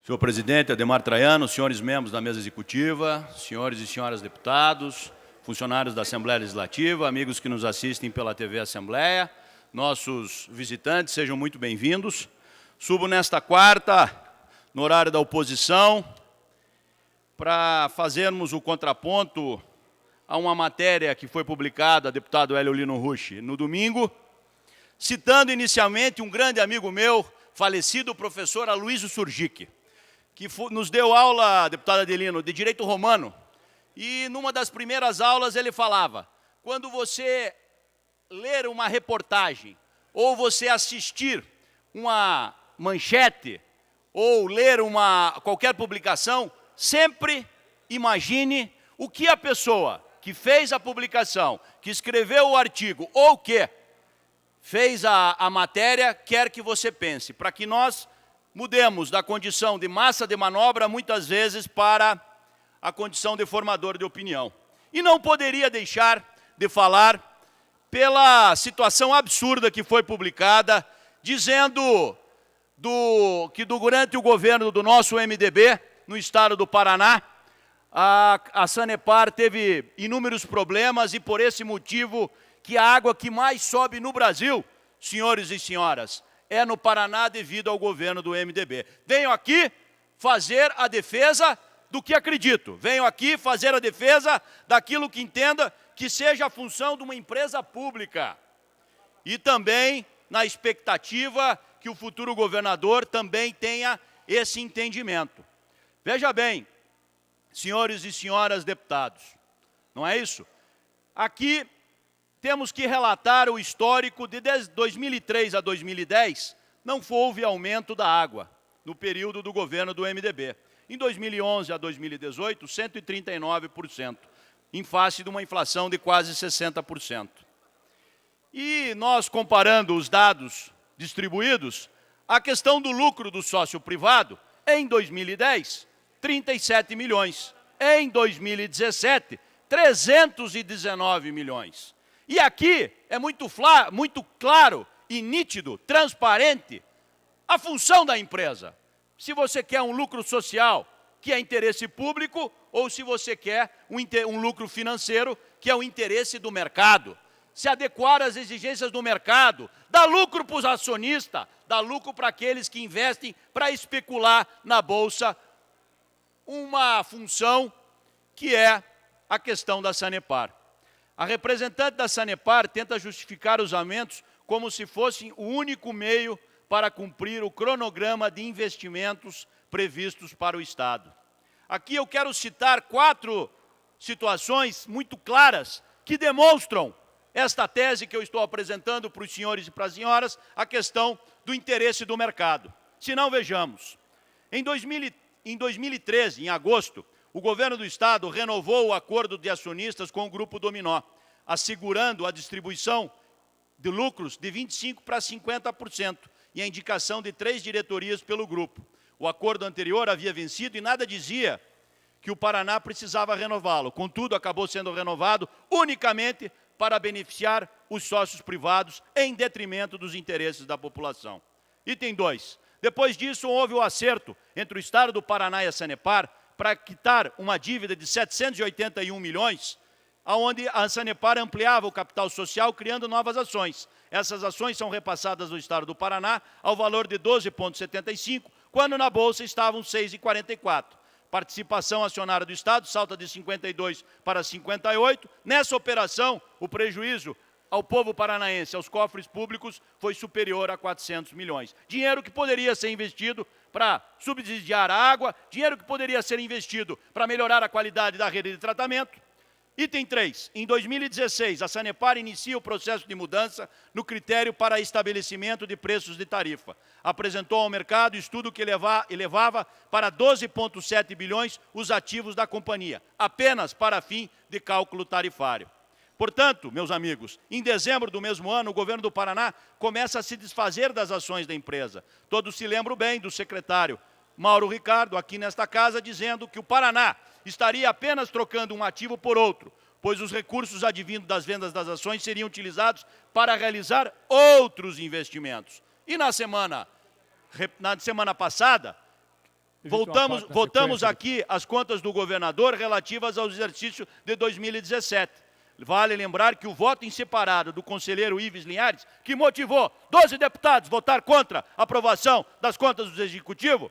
Senhor presidente Adhemar Traiano, senhores membros da mesa executiva, senhores e senhoras deputados, funcionários da Assembleia Legislativa, amigos que nos assistem pela TV Assembleia, nossos visitantes, sejam muito bem-vindos. Subo nesta quarta, no horário da oposição, para fazermos o contraponto a uma matéria que foi publicada, deputado Hélio Lino Rucci, no domingo, citando inicialmente um grande amigo meu, falecido professor Aloysio Surgic, que nos deu aula, deputada Adelino, de Direito Romano. E numa das primeiras aulas ele falava, quando você ler uma reportagem, ou você assistir uma manchete, ou ler qualquer publicação, sempre imagine o que a pessoa que fez a publicação, que escreveu o artigo, ou que fez a matéria, quer que você pense, para que nós mudemos da condição de massa de manobra, muitas vezes, para a condição de formador de opinião. E não poderia deixar de falar pela situação absurda que foi publicada, dizendo que durante o governo do nosso MDB, no estado do Paraná, a Sanepar teve inúmeros problemas e, por esse motivo, que a água que mais sobe no Brasil, senhores e senhoras, é no Paraná devido ao governo do MDB. Venho aqui fazer a defesa do que acredito. Venho aqui fazer a defesa daquilo que entenda que seja a função de uma empresa pública. E também na expectativa que o futuro governador também tenha esse entendimento. Veja bem, senhores e senhoras deputados, não é isso? Aqui temos que relatar o histórico de 2003 a 2010, não houve aumento da água no período do governo do MDB. Em 2011 a 2018, 139%, em face de uma inflação de quase 60%. E nós, comparando os dados distribuídos, a questão do lucro do sócio privado, em 2010, 37 milhões. Em 2017, 319 milhões. E aqui é muito claro e nítido, transparente, a função da empresa. Se você quer um lucro social, que é interesse público, ou se você quer um lucro financeiro, que é o interesse do mercado. Se adequar às exigências do mercado, dá lucro para os acionistas, dá lucro para aqueles que investem para especular na Bolsa, uma função que é a questão da Sanepar. A representante da Sanepar tenta justificar os aumentos como se fossem o único meio para cumprir o cronograma de investimentos previstos para o Estado. Aqui eu quero citar 4 situações muito claras que demonstram esta tese que eu estou apresentando para os senhores e para as senhoras, a questão do interesse do mercado. Se não, vejamos. Em 2013, em agosto, o governo do Estado renovou o acordo de acionistas com o Grupo Dominó, assegurando a distribuição de lucros de 25% para 50% e a indicação de 3 diretorias pelo grupo. O acordo anterior havia vencido e nada dizia que o Paraná precisava renová-lo. Contudo, acabou sendo renovado unicamente para beneficiar os sócios privados em detrimento dos interesses da população. Item 2. Depois disso, houve o acerto entre o Estado do Paraná e a Sanepar para quitar uma dívida de 781 milhões, onde a Sanepar ampliava o capital social, criando novas ações. Essas ações são repassadas ao Estado do Paraná ao valor de 12,75, quando na Bolsa estavam 6,44. Participação acionária do Estado salta de 52 para 58. Nessa operação, o prejuízo ao povo paranaense, aos cofres públicos, foi superior a 400 milhões. Dinheiro que poderia ser investido para subsidiar a água, dinheiro que poderia ser investido para melhorar a qualidade da rede de tratamento. Item 3. Em 2016, a Sanepar inicia o processo de mudança no critério para estabelecimento de preços de tarifa. Apresentou ao mercado estudo que elevava para 12,7 bilhões os ativos da companhia, apenas para fim de cálculo tarifário. Portanto, meus amigos, em dezembro do mesmo ano, o governo do Paraná começa a se desfazer das ações da empresa. Todos se lembram bem do secretário Mauro Ricardo, aqui nesta casa, dizendo que o Paraná estaria apenas trocando um ativo por outro, pois os recursos advindos das vendas das ações seriam utilizados para realizar outros investimentos. E na semana passada, Votamos aqui as contas do governador relativas ao exercício de 2017. Vale lembrar que o voto em separado do conselheiro Ives Linhares, que motivou 12 deputados a votar contra a aprovação das contas do Executivo,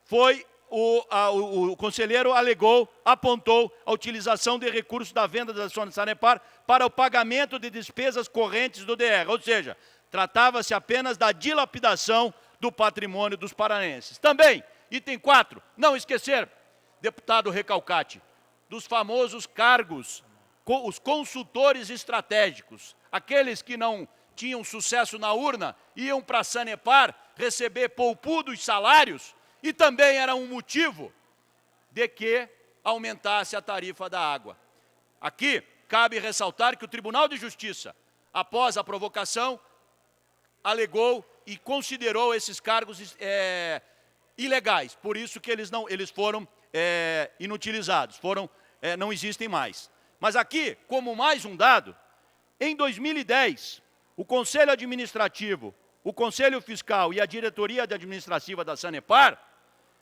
foi o conselheiro apontou a utilização de recursos da venda das ações da Sanepar para o pagamento de despesas correntes do DR, ou seja, tratava-se apenas da dilapidação do patrimônio dos paranaenses. Também, item 4, não esquecer, deputado Recalcati, dos famosos cargos, os consultores estratégicos, aqueles que não tinham sucesso na urna, iam para a Sanepar receber poupudos salários e também era um motivo de que aumentasse a tarifa da água. Aqui, cabe ressaltar que o Tribunal de Justiça, após a provocação, alegou e considerou esses cargos ilegais, por isso que eles foram inutilizados, não existem mais. Mas aqui, como mais um dado, em 2010, o Conselho Administrativo, o Conselho Fiscal e a Diretoria Administrativa da Sanepar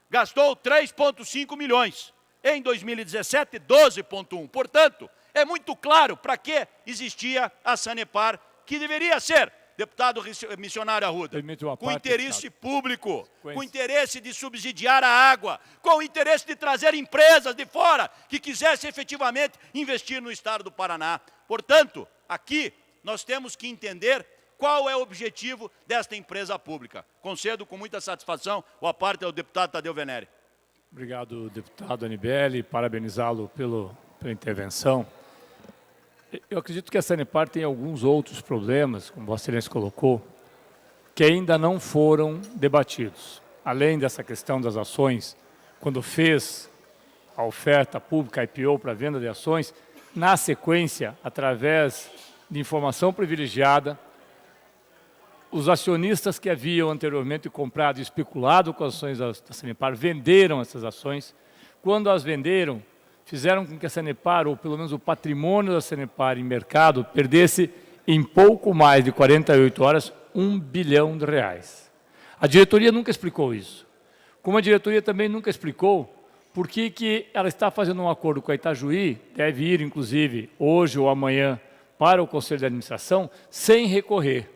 gastou 3,5 milhões. Em 2017, 12,1. Portanto, é muito claro para que existia a Sanepar, que deveria ser, deputado missionário Arruda, com interesse público, com interesse de subsidiar a água, com interesse de trazer empresas de fora que quisessem efetivamente investir no estado do Paraná. Portanto, aqui nós temos que entender qual é o objetivo desta empresa pública. Concedo com muita satisfação a parte ao deputado Tadeu Venere. Obrigado, deputado Anibele, parabenizá-lo pela intervenção. Eu acredito que a Sanepar tem alguns outros problemas, como Vossa Excelência colocou, que ainda não foram debatidos. Além dessa questão das ações, quando fez a oferta pública IPO para a venda de ações, na sequência, através de informação privilegiada, os acionistas que haviam anteriormente comprado e especulado com as ações da Sanepar venderam essas ações. Quando as venderam, fizeram com que a Sanepar, ou pelo menos o patrimônio da Sanepar em mercado, perdesse em pouco mais de 48 horas R$1 bilhão. A diretoria nunca explicou isso. Como a diretoria também nunca explicou por que ela está fazendo um acordo com a Itajuí, deve ir, inclusive, hoje ou amanhã, para o Conselho de Administração, sem recorrer.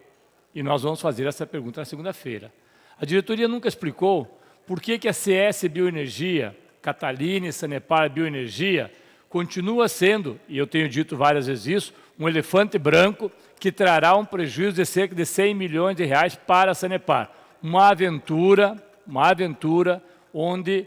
E nós vamos fazer essa pergunta na segunda-feira. A diretoria nunca explicou por que a CS Bioenergia, Cataline, Sanepar Bioenergia, continua sendo, e eu tenho dito várias vezes isso, um elefante branco que trará um prejuízo de cerca de R$100 milhões para a Sanepar. Uma aventura onde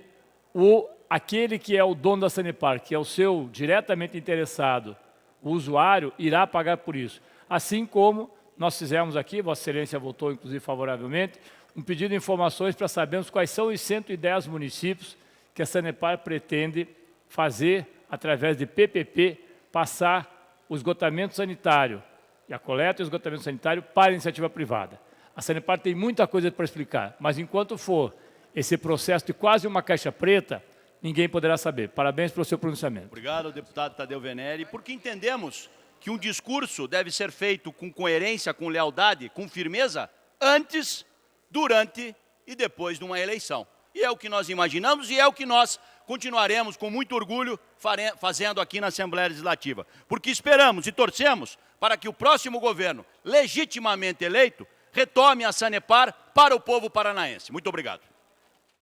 aquele que é o dono da Sanepar, que é o seu diretamente interessado, o usuário, irá pagar por isso. Assim como nós fizemos aqui, Vossa Excelência votou inclusive favoravelmente, um pedido de informações para sabermos quais são os 110 municípios que a Sanepar pretende fazer, através de PPP, passar o esgotamento sanitário e a coleta e o esgotamento sanitário para a iniciativa privada. A Sanepar tem muita coisa para explicar, mas enquanto for esse processo de quase uma caixa preta, ninguém poderá saber. Parabéns pelo seu pronunciamento. Obrigado, deputado Tadeu Venere, porque entendemos que um discurso deve ser feito com coerência, com lealdade, com firmeza, antes, durante e depois de uma eleição. E é o que nós imaginamos e é o que nós continuaremos com muito orgulho fazendo aqui na Assembleia Legislativa. Porque esperamos e torcemos para que o próximo governo, legitimamente eleito, retome a Sanepar para o povo paranaense. Muito obrigado.